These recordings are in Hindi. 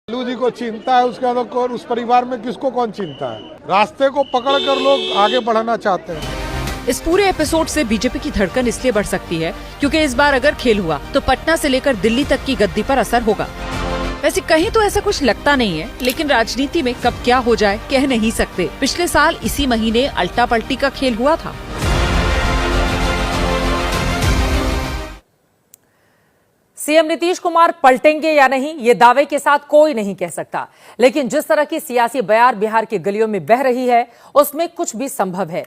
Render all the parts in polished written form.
लालू जी को चिंता है, उसके बाद कौन, उस परिवार में किसको कौन चिंता है। रास्ते को पकड़कर लोग आगे बढ़ाना चाहते हैं। इस पूरे एपिसोड से बीजेपी की धड़कन इसलिए बढ़ सकती है क्योंकि इस बार अगर खेल हुआ तो पटना से लेकर दिल्ली तक की गद्दी पर असर होगा। वैसे कहीं तो ऐसा कुछ लगता नहीं है, लेकिन राजनीति में कब क्या हो जाए कह नहीं सकते। पिछले साल इसी महीने अल्टा पल्टी का खेल हुआ था। सीएम नीतीश कुमार पलटेंगे या नहीं, ये दावे के साथ कोई नहीं कह सकता, लेकिन जिस तरह की सियासी बयार बिहार की गलियों में बह रही है उसमें कुछ भी संभव है।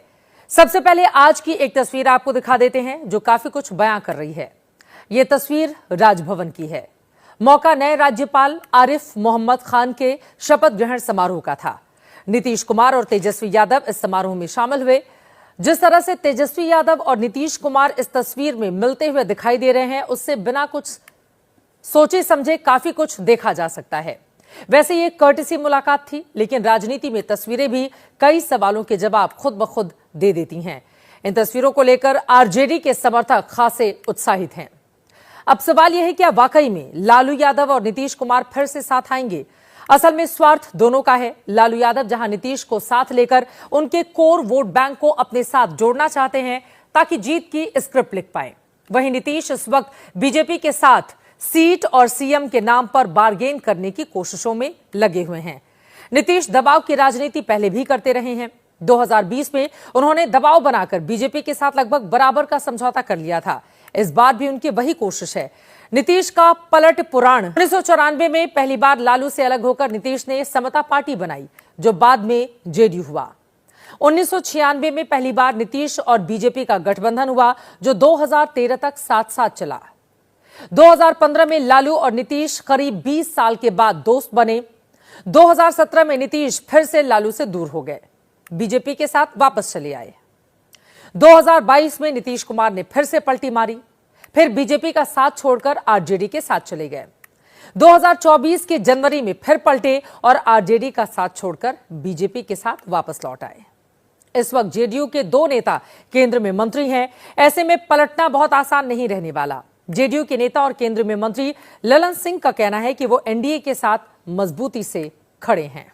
सबसे पहले आज की एक तस्वीर आपको दिखा देते हैं जो काफी कुछ बयां कर रही है। ये तस्वीर राजभवन की है। मौका नए राज्यपाल आरिफ मोहम्मद खान के शपथ ग्रहण समारोह का था। नीतीश कुमार और तेजस्वी यादव इस समारोह में शामिल हुए। जिस तरह से तेजस्वी यादव और नीतीश कुमार इस तस्वीर में मिलते हुए दिखाई दे रहे हैं, उससे बिना कुछ सोचे समझे काफी कुछ देखा जा सकता है। वैसे ये कर्टसी मुलाकात थी, लेकिन राजनीति में तस्वीरें भी कई सवालों के जवाब खुद ब खुद दे देती हैं। इन तस्वीरों को लेकर आरजेडी के समर्थक खासे उत्साहित हैं। अब सवाल यह है कि वाकई में लालू यादव और नीतीश कुमार फिर से साथ आएंगे। असल में स्वार्थ दोनों का है। लालू यादव जहां नीतीश को साथ लेकर उनके कोर वोट बैंक को अपने साथ जोड़ना चाहते हैं ताकि जीत की स्क्रिप्ट लिख पाए, वहीं नीतीश इस वक्त बीजेपी के साथ सीट और सीएम के नाम पर बार्गेन करने की कोशिशों में लगे हुए हैं। नीतीश दबाव की राजनीति पहले भी करते रहे हैं। 2020 में उन्होंने दबाव बनाकर बीजेपी के साथ लगभग बराबर का समझौता कर लिया था। इस बार भी उनकी वही कोशिश है। नीतीश का पलट पुराण। 1994 में पहली बार लालू से अलग होकर नीतीश ने समता पार्टी बनाई, जो बाद में जेडीयू हुआ। 1996 में पहली बार नीतीश और बीजेपी का गठबंधन हुआ, जो 2013 तक साथ साथ चला। 2015 में लालू और नीतीश करीब 20 साल के बाद दोस्त बने। 2017 में नीतीश फिर से लालू से दूर हो गए, बीजेपी के साथ वापस चले आए। 2022 में नीतीश कुमार ने फिर से पलटी मारी, फिर बीजेपी का साथ छोड़कर आरजेडी के साथ चले गए। 2024 के जनवरी में फिर पलटे और आरजेडी का साथ छोड़कर बीजेपी के साथ वापस लौट आए। इस वक्त जेडीयू के 2 नेता केंद्र में मंत्री हैं। ऐसे में पलटना बहुत आसान नहीं रहने वाला। जेडीयू के नेता और केंद्र में मंत्री ललन सिंह का कहना है कि वो एनडीए के साथ मजबूती से खड़े हैं।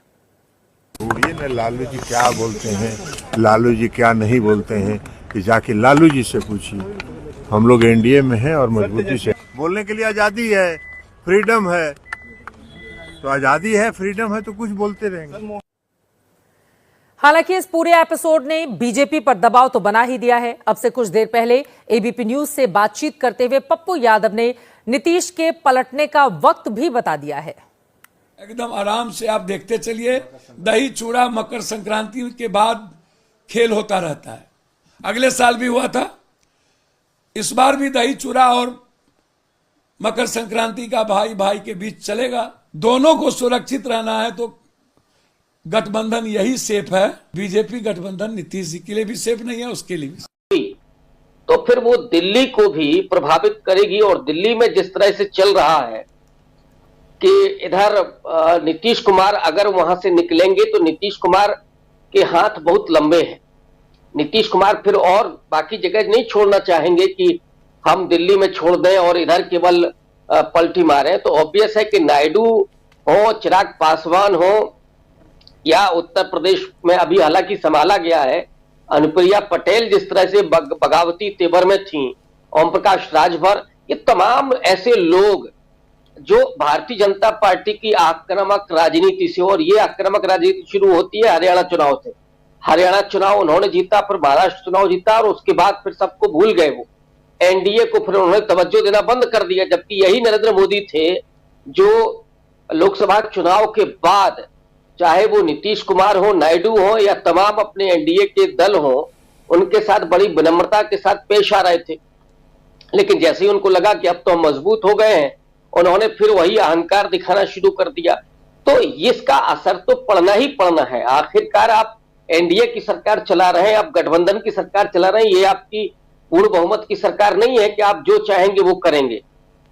न लालू जी क्या बोलते हैं, लालू जी क्या नहीं बोलते हैं, कि जाके लालू जी से पूछिए। हम लोग एनडीए में हैं और मजबूती से बोलने के लिए आजादी है, फ्रीडम है। तो आजादी है, फ्रीडम है, तो कुछ बोलते रहेंगे। हालांकि इस पूरे एपिसोड ने बीजेपी पर दबाव तो बना ही दिया है। अब से कुछ देर पहले एबीपी न्यूज से बातचीत करते हुए पप्पू यादव ने नीतीश के पलटने का वक्त भी बता दिया है। एकदम आराम से आप देखते चलिए, दही चूड़ा मकर संक्रांति के बाद खेल होता रहता है। अगले साल भी हुआ था, इस बार भी दही चूड़ा और मकर संक्रांति का भाई भाई के बीच चलेगा। दोनों को सुरक्षित रहना है तो गठबंधन यही सेफ है। बीजेपी गठबंधन नीतीश जी के लिए भी सेफ नहीं है, उसके लिए भी। तो फिर वो दिल्ली को भी प्रभावित करेगी। और दिल्ली में जिस तरह से चल रहा है कि इधर नीतीश कुमार अगर वहां से निकलेंगे तो नीतीश कुमार के हाथ बहुत लंबे हैं। नीतीश कुमार फिर और बाकी जगह नहीं छोड़ना चाहेंगे कि हम दिल्ली में छोड़ दें और इधर केवल पलटी मारें। तो ऑब्वियस है कि नायडू हो, चिराग पासवान हो, या उत्तर प्रदेश में अभी हालांकि संभाला गया है, अनुप्रिया पटेल जिस तरह से बगावती तेवर में थी, ओम प्रकाश राजभर, ये तमाम ऐसे लोग जो भारतीय जनता पार्टी की आक्रामक राजनीति से, और ये आक्रामक राजनीति शुरू होती है हरियाणा चुनाव से। हरियाणा चुनाव उन्होंने जीता, फिर महाराष्ट्र चुनाव जीता, और उसके बाद फिर सबको भूल गए। वो एनडीए को फिर उन्होंने तवज्जो देना बंद कर दिया, जबकि यही नरेंद्र मोदी थे जो लोकसभा चुनाव के बाद, चाहे वो नीतीश कुमार हो, नायडू हो, या तमाम अपने एनडीए के दल हो, उनके साथ बड़ी विनम्रता के साथ पेश आ रहे थे। लेकिन जैसे ही उनको लगा कि अब तो हम मजबूत हो गए हैं, उन्होंने फिर वही अहंकार दिखाना शुरू कर दिया। तो इसका असर तो पड़ना ही पड़ना है। आखिरकार आप एनडीए की सरकार चला रहे हैं, आप गठबंधन की सरकार चला रहे हैं। ये आपकी पूर्ण बहुमत की सरकार नहीं है कि आप जो चाहेंगे वो करेंगे।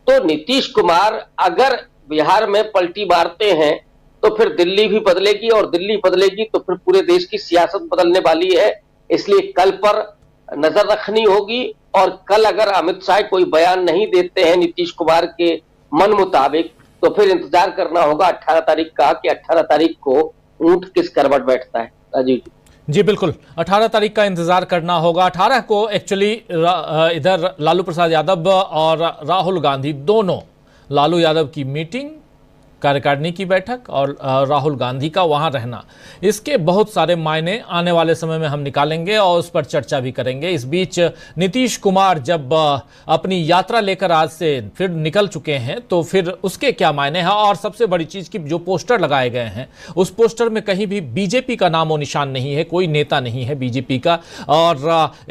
तो नीतीश कुमार अगर बिहार में पलटी मारते हैं तो फिर दिल्ली भी बदलेगी, और दिल्ली बदलेगी तो फिर पूरे देश की सियासत बदलने वाली है। इसलिए कल पर नजर रखनी होगी। और कल अगर अमित शाह कोई बयान नहीं देते हैं नीतीश कुमार के मन मुताबिक, तो फिर इंतजार करना होगा 18 तारीख का कि 18 तारीख को ऊंट किस करवट बैठता है। राजीव जी। जी बिल्कुल, 18 तारीख का इंतजार करना होगा। 18 को एक्चुअली इधर लालू प्रसाद यादव और राहुल गांधी दोनों, लालू यादव की मीटिंग, कार्यकारिणी की बैठक और राहुल गांधी का वहां रहना, इसके बहुत सारे मायने आने वाले समय में हम निकालेंगे और उस पर चर्चा भी करेंगे। इस बीच नीतीश कुमार जब अपनी यात्रा लेकर आज से फिर निकल चुके हैं तो फिर उसके क्या मायने हैं, और सबसे बड़ी चीज कि जो पोस्टर लगाए गए हैं उस पोस्टर में कहीं भी बीजेपी का नामो निशान नहीं है, कोई नेता नहीं है बीजेपी का। और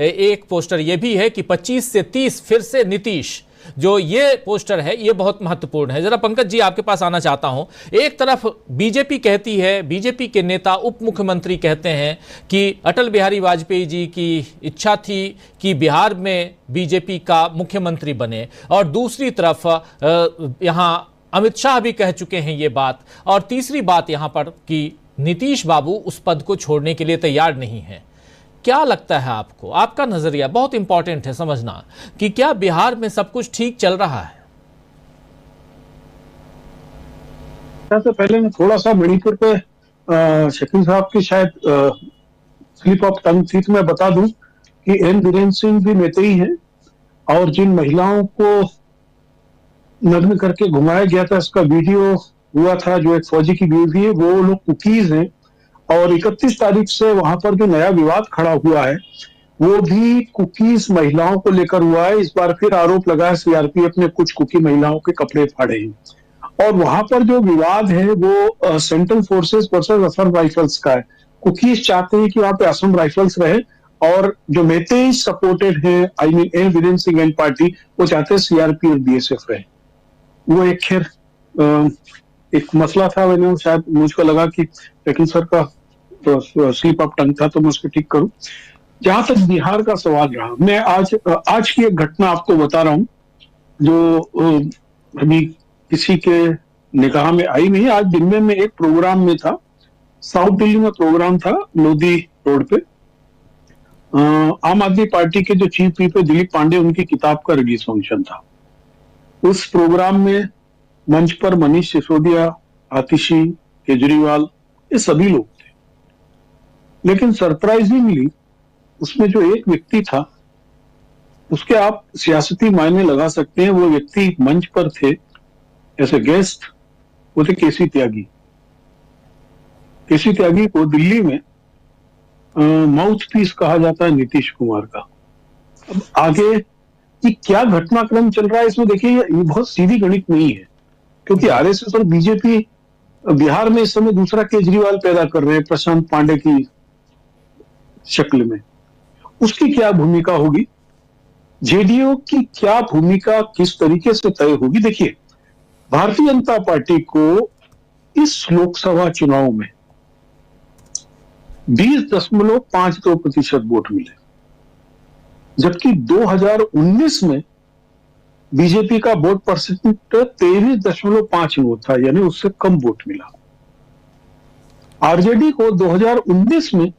एक पोस्टर ये भी है कि 25 से 30 फिर से नीतीश, जो ये पोस्टर है ये बहुत महत्वपूर्ण है। जरा पंकज जी आपके पास आना चाहता हूं। एक तरफ बीजेपी कहती है, बीजेपी के नेता उप मुख्यमंत्री कहते हैं कि अटल बिहारी वाजपेयी जी की इच्छा थी कि बिहार में बीजेपी का मुख्यमंत्री बने, और दूसरी तरफ यहां अमित शाह भी कह चुके हैं ये बात, और तीसरी बात यहां पर कि नीतीश बाबू उस पद को छोड़ने के लिए तैयार नहीं है। क्या लगता है आपको, आपका नजरिया बहुत इंपॉर्टेंट है समझना, कि क्या बिहार में सब कुछ ठीक चल रहा है? तो पहले मैं थोड़ा सा मणिपुर पे शकील साहब की शायद स्लिप ऑफ टंग थी, तो मैं बता दूं कि एन बीरेन सिंह भी मेतेई हैं, और जिन महिलाओं को नग्न करके घुमाया गया था, इसका वीडियो हुआ था, जो एक फौजी की बीवी है, वो लोग कुकीज हैं। और 31 तारीख से वहां पर जो नया विवाद खड़ा हुआ है वो भी कुकीज महिलाओं को लेकर हुआ है। इस बार फिर आरोप लगा है सीआरपीएफ ने कुछ कुकी महिलाओं के कपड़े फाड़े हैं, और वहां पर जो विवाद है वो central forces versus Assam rifles का है। कुकीज चाहते हैं कि वहां पे असम राइफल्स रहे, और जो मेतेई सपोर्टेड है, I mean N Biren Singh and party, वो चाहते हैं सीआरपी और बीएसएफ रहे। वो एक खैर एक मसला था, मैंने शायद मुझको लगा कि लेकिन सर का तो स्लिप ऑफ टंग था, तो मैं उसको ठीक करूं। जहां तक बिहार का सवाल रहा, मैं आज की एक घटना आपको बता रहा हूं जो अभी किसी के निगाह में आई नहीं। आज दिन में मैं एक प्रोग्राम में था, साउथ दिल्ली में प्रोग्राम था, लोधी रोड पे। आम आदमी पार्टी के जो चीफ व्हिप है दिलीप पांडे, उनकी किताब का रिलीज फंक्शन था। उस प्रोग्राम में मंच पर मनीष सिसोदिया, आतिशी, केजरीवाल, ये सभी लोग थे। लेकिन सरप्राइजिंगली उसमें जो एक व्यक्ति था, उसके आप सियासती मायने लगा सकते हैं, वो व्यक्ति मंच पर थे ऐसे गेस्ट, वो थे केसी त्यागी। केसी त्यागी को दिल्ली में माउथ पीस कहा जाता है नीतीश कुमार का। अब आगे कि क्या घटनाक्रम चल रहा है इसमें देखिए, ये बहुत सीधी गणित नहीं है, क्योंकि आरएसएस और बीजेपी बिहार में इस समय दूसरा केजरीवाल पैदा कर रहे हैं प्रशांत पांडे की शक्ल में। उसकी क्या भूमिका होगी, जेडीयू की क्या भूमिका किस तरीके से तय होगी। देखिए, भारतीय जनता पार्टी को इस लोकसभा चुनाव में 20.52% वोट मिले, जबकि 2019 में बीजेपी का वोट परसेंट 23.5 था, यानी उससे कम वोट मिला। आरजेडी को 2019 में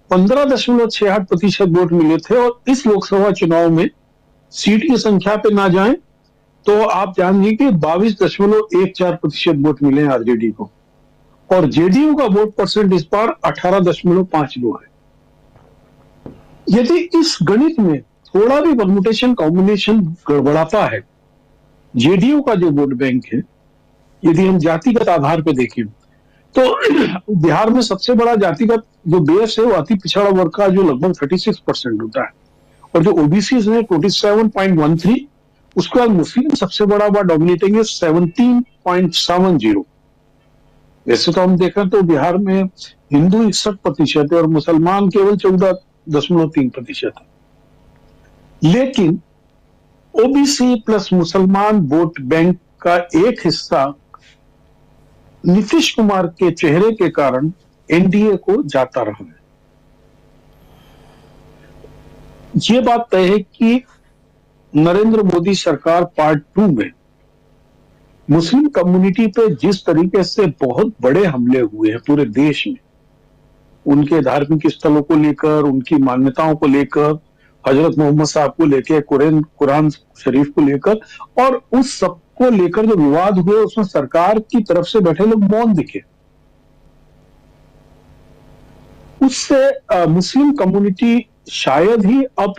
15.68% वोट मिले थे, और इस लोकसभा चुनाव में सीट की संख्या पे ना जाएं तो आप जानिए कि 22.14% वोट मिले आरजेडी को, और जेडीयू का वोट परसेंट इस बार 18.52 है। यदि इस गणित में थोड़ा भी परमुटेशन कॉम्बिनेशन गड़बड़ाता है, जेडीयू का जो वोट बैंक है, यदि हम जातिगत आधार पर देखें तो बिहार में सबसे बड़ा जातिगत जो बेस है वो अति पिछड़ा वर्ग का, जो लगभग 36% होता है, और जो ओबीसी है 27.13, उसके बाद मुस्लिम सबसे बड़ा डोमिनेटिंग है 17.70। वैसे तो हम देखें तो बिहार में हिंदू 61% है और मुसलमान केवल 14.3% है, लेकिन ओबीसी प्लस मुसलमान वोट बैंक का एक हिस्सा नीतीश कुमार के चेहरे के कारण एनडीए को जाता रहा है। यह बात तय है कि नरेंद्र मोदी सरकार पार्ट 2 में मुस्लिम कम्युनिटी पे जिस तरीके से बहुत बड़े हमले हुए हैं पूरे देश में, उनके धार्मिक स्थलों को लेकर, उनकी मान्यताओं को लेकर, हजरत मोहम्मद साहब को लेकर, कुरान शरीफ को लेकर, और उस सब को लेकर जो विवाद हुए उसमें सरकार की तरफ से बैठे लोग मौन दिखे। उससे मुस्लिम कम्युनिटी शायद ही अब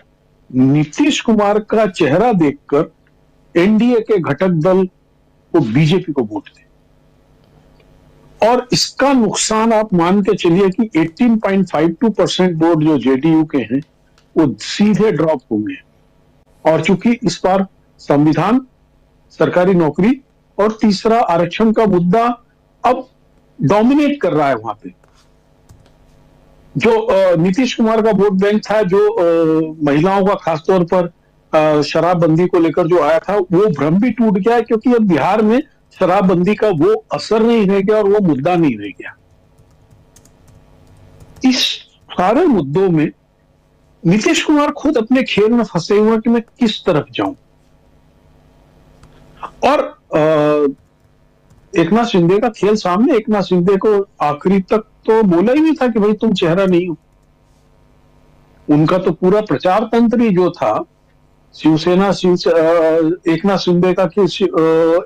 नीतीश कुमार का चेहरा देखकर एनडीए के घटक दल को बीजेपी को वोट दे, और इसका नुकसान आप मान के चलिए कि 18.52% वोट जो जेडीयू के हैं वो सीधे ड्रॉप होंगे। और चूंकि इस बार संविधान, सरकारी नौकरी और तीसरा आरक्षण का मुद्दा अब डोमिनेट कर रहा है वहां पे, जो नीतीश कुमार का वोट बैंक था, जो महिलाओं का खासतौर पर शराबबंदी को लेकर जो आया था, वो भ्रम भी टूट गया है, क्योंकि अब बिहार में शराबबंदी का वो असर नहीं रह गया और वो मुद्दा नहीं रह गया। इस सारे मुद्दों में नीतीश कुमार खुद अपने खेल में फंसे हुए कि मैं किस तरफ जाऊं। और एकनाथ शिंदे का खेल सामने, एकनाथ शिंदे को आखिरी तक तो बोला ही नहीं था कि भाई तुम चेहरा नहीं हो। उनका तो पूरा प्रचार तंत्र ही जो था शिवसेना एकनाथ शिंदे का कि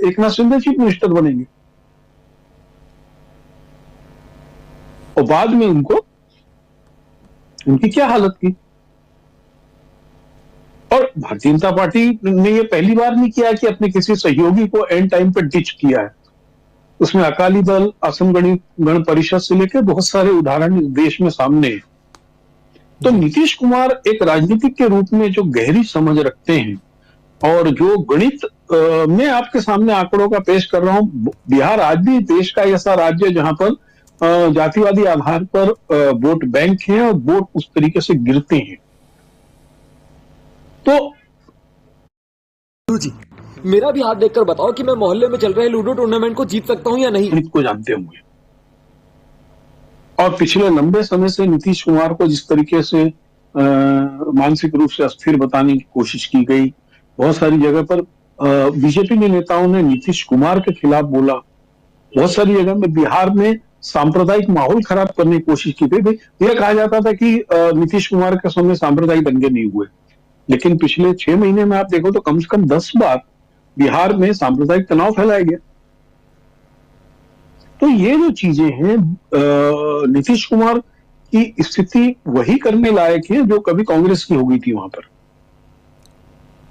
एकनाथ शिंदे चीफ मिनिस्टर बनेंगे, और बाद में उनकी क्या हालत की। और भारतीय जनता पार्टी ने ये पहली बार नहीं किया कि अपने किसी सहयोगी को एंड टाइम पर डिच किया है। उसमें अकाली दल, असम गण परिषद से लेकर बहुत सारे उदाहरण देश में सामने हैं। तो नीतीश कुमार एक राजनीतिक के रूप में जो गहरी समझ रखते हैं और जो गणित मैं आपके सामने आंकड़ों का पेश कर रहा हूं, बिहार आज भी देश का ऐसा राज्य है जहां पर जातिवादी आधार पर वोट बैंक है और वोट उस तरीके से गिरते हैं। तो जी, मेरा भी हाथ देखकर बताओ कि मैं मोहल्ले में चल रहे लूडो टूर्नामेंट को जीत सकता हूं या नहीं। गणित को जानते होंगे, और पिछले लंबे समय से नीतीश कुमार को जिस तरीके से मानसिक रूप से अस्थिर बताने की कोशिश की गई, बहुत सारी जगह पर बीजेपी के नेताओं ने नीतीश कुमार के खिलाफ बोला, बहुत सारी जगह में बिहार में सांप्रदायिक माहौल खराब करने की कोशिश की गई। यह कहा जाता था कि नीतीश कुमार के समय सांप्रदायिक दंगे नहीं हुए, लेकिन पिछले 6 महीने में आप देखो तो कम से कम 10 बार बिहार में सांप्रदायिक तनाव फैलाया गया। तो ये जो चीजें हैं, नीतीश कुमार की स्थिति वही करने लायक है जो कभी कांग्रेस की हो गई थी वहां पर।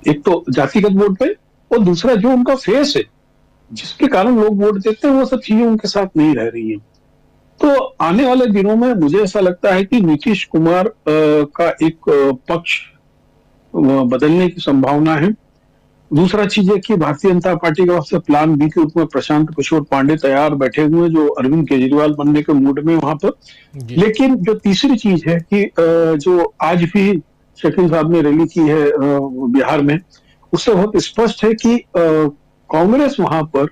एक तो जातिगत वोट पे, और दूसरा जो उनका फेस है जिसके कारण लोग वोट देते हैं, वो सब चीजें उनके साथ नहीं रह रही है। तो आने वाले दिनों में मुझे ऐसा लगता है कि नीतीश कुमार का एक पक्ष बदलने की संभावना है। दूसरा चीज है कि भारतीय जनता पार्टी के वास्ते प्लान बी के रूप में प्रशांत किशोर पांडे तैयार बैठे हुए हैं, जो अरविंद केजरीवाल बनने के मूड में वहां पर। लेकिन जो तीसरी चीज है कि जो आज भी शकील साहब ने रैली की है बिहार में, उससे बहुत स्पष्ट है कि कांग्रेस वहां पर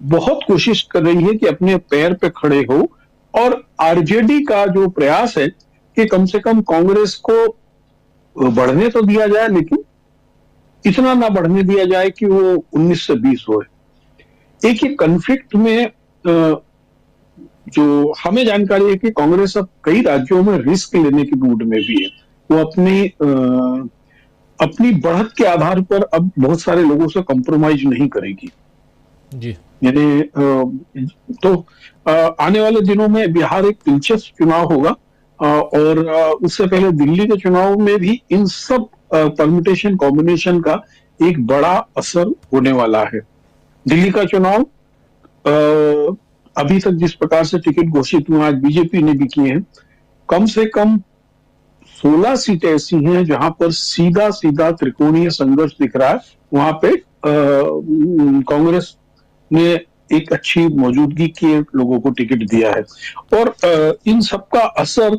बहुत कोशिश कर रही है कि अपने पैर पे खड़े हो, और आरजेडी का जो प्रयास है कि कम से कम कांग्रेस को बढ़ने तो दिया जाए, लेकिन इतना ना बढ़ने दिया जाए कि वो 19 से 20 हो। एक ही कन्फ्लिक्ट में जो हमें जानकारी है कि कांग्रेस अब कई राज्यों में रिस्क लेने की मूड में भी है। वो अपनी बढ़त के आधार पर अब बहुत सारे लोगों से कॉम्प्रोमाइज नहीं करेगी जी। यानी तो आने वाले दिनों में बिहार एक दिलचस्प चुनाव होगा, और उससे पहले दिल्ली के चुनाव में भी इन सब परम्यूटेशन कॉम्बिनेशन का एक बड़ा असर होने वाला है। दिल्ली का चुनाव अभी तक जिस प्रकार से टिकट घोषित हुआ, आज बीजेपी ने भी किए हैं, कम से कम 16 सीटें ऐसी हैं जहां पर सीधा सीधा त्रिकोणीय संघर्ष दिख रहा है। वहां पे कांग्रेस ने एक अच्छी मौजूदगी के लोगों को टिकट दिया है, और इन सबका असर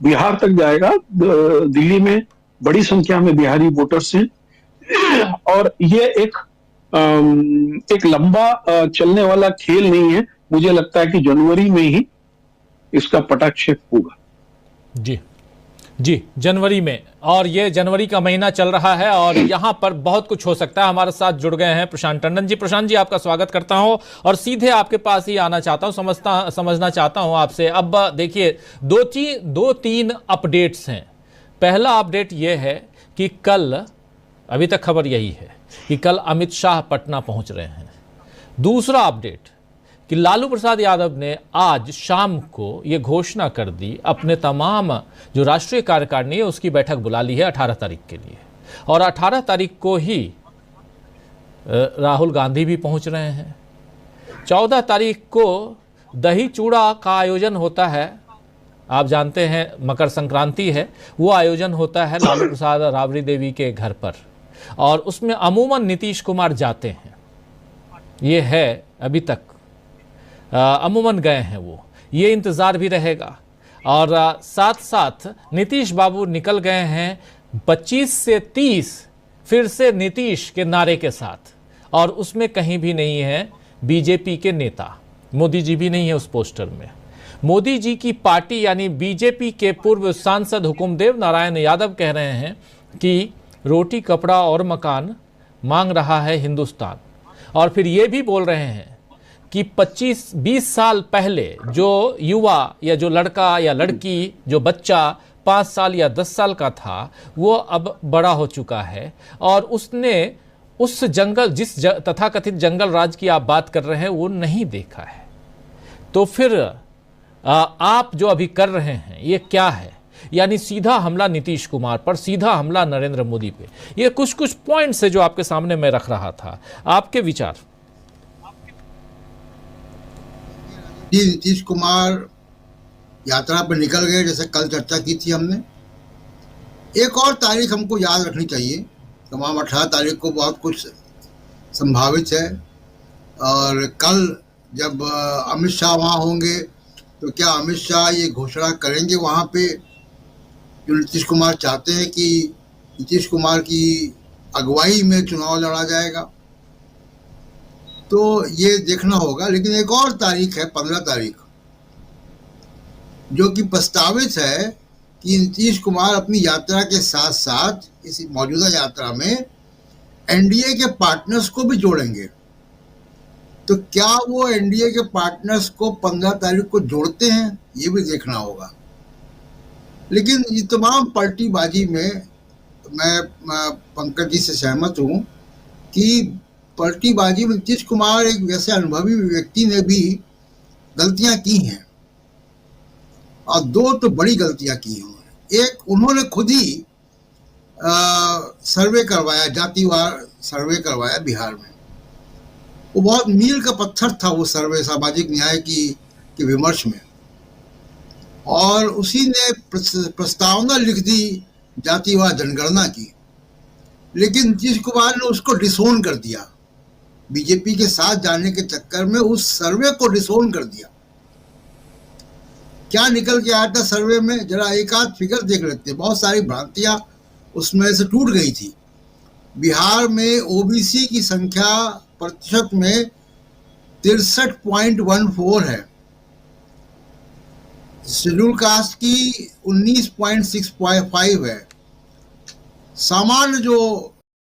बिहार तक जाएगा। दिल्ली में बड़ी संख्या में बिहारी वोटर्स हैं, और ये एक लंबा चलने वाला खेल नहीं है। मुझे लगता है कि जनवरी में ही इसका पटाक्षेप होगा। जी, जनवरी में, और ये जनवरी का महीना चल रहा है और यहाँ पर बहुत कुछ हो सकता है। हमारे साथ जुड़ गए हैं प्रशांत टंडन जी। प्रशांत जी, आपका स्वागत करता हूँ और सीधे आपके पास ही आना चाहता हूँ, समझना चाहता हूँ आपसे। अब देखिए, दो तीन अपडेट्स हैं। पहला अपडेट ये है कि कल, अभी तक खबर यही है कि कल अमित शाह पटना पहुंच रहे हैं। दूसरा अपडेट कि लालू प्रसाद यादव ने आज शाम को ये घोषणा कर दी, अपने तमाम जो राष्ट्रीय कार्यकारिणी है उसकी बैठक बुला ली है 18 तारीख के लिए, और 18 तारीख को ही राहुल गांधी भी पहुंच रहे हैं। 14 तारीख को दही चूड़ा का आयोजन होता है, आप जानते हैं मकर संक्रांति है, वो आयोजन होता है लालू प्रसाद राबड़ी देवी के घर पर, और उसमें अमूमन नीतीश कुमार जाते हैं। ये है अभी तक अमूमन गए हैं वो, ये इंतज़ार भी रहेगा। और साथ साथ नीतीश बाबू निकल गए हैं 25 से 30 फिर से नीतीश के नारे के साथ, और उसमें कहीं भी नहीं है बीजेपी के नेता, मोदी जी भी नहीं है उस पोस्टर में। मोदी जी की पार्टी यानी बीजेपी के पूर्व सांसद हुकुमदेव नारायण यादव कह रहे हैं कि रोटी कपड़ा और मकान मांग रहा है हिंदुस्तान, और फिर ये भी बोल रहे हैं कि 25-20 साल पहले जो युवा या जो लड़का या लड़की, जो बच्चा 5 साल या 10 साल का था, वो अब बड़ा हो चुका है, और उसने उस जंगल, जिस तथाकथित जंगल राज की आप बात कर रहे हैं, वो नहीं देखा है। तो फिर आप जो अभी कर रहे हैं ये क्या है? यानी सीधा हमला नीतीश कुमार पर, सीधा हमला नरेंद्र मोदी पे। ये कुछ कुछ पॉइंट्स है जो आपके सामने मैं रख रहा था, आपके विचार। जी, नीतीश कुमार यात्रा पर निकल गए, जैसे कल चर्चा की थी हमने। एक और तारीख हमको याद रखनी चाहिए, तमाम 18 तारीख को बहुत कुछ संभावित है, और कल जब अमित शाह वहाँ होंगे तो क्या अमित शाह ये घोषणा करेंगे वहाँ पे जो नीतीश कुमार चाहते हैं कि नीतीश कुमार की अगुवाई में चुनाव लड़ा जाएगा? तो ये देखना होगा। लेकिन एक और तारीख है 15 तारीख, जो कि प्रस्तावित है कि नीतीश कुमार अपनी यात्रा के साथ साथ इस मौजूदा यात्रा में एनडीए के पार्टनर्स को भी जोड़ेंगे। तो क्या वो एनडीए के पार्टनर्स को 15 तारीख को जोड़ते हैं, ये भी देखना होगा। लेकिन ये तमाम पलटीबाजी में मैं पंकज जी से सहमत हूँ कि पलटीबाजी में नीतीश कुमार एक वैसे अनुभवी व्यक्ति ने भी गलतियां की हैं, और 2 तो बड़ी गलतियां की हैं। एक, उन्होंने खुद ही सर्वे करवाया, जातिवार सर्वे करवाया बिहार में। वो बहुत मील का पत्थर था वो सर्वे, सामाजिक न्याय की विमर्श में, और उसी ने प्रस्तावना लिख दी जातिवार जनगणना की। लेकिन नीतीश कुमार ने उसको डिसोन कर दिया, बीजेपी के साथ जाने के चक्कर में उस सर्वे को डिसोन कर दिया। क्या निकल के आया था सर्वे में, जरा एक आध फिगर देख लेते हैं। बहुत सारी भ्रांतियां उसमें से टूट गई थी। बिहार में ओबीसी की संख्या प्रतिशत में 63.14 है, शेड्यूल कास्ट की 19.65 है, सामान्य जो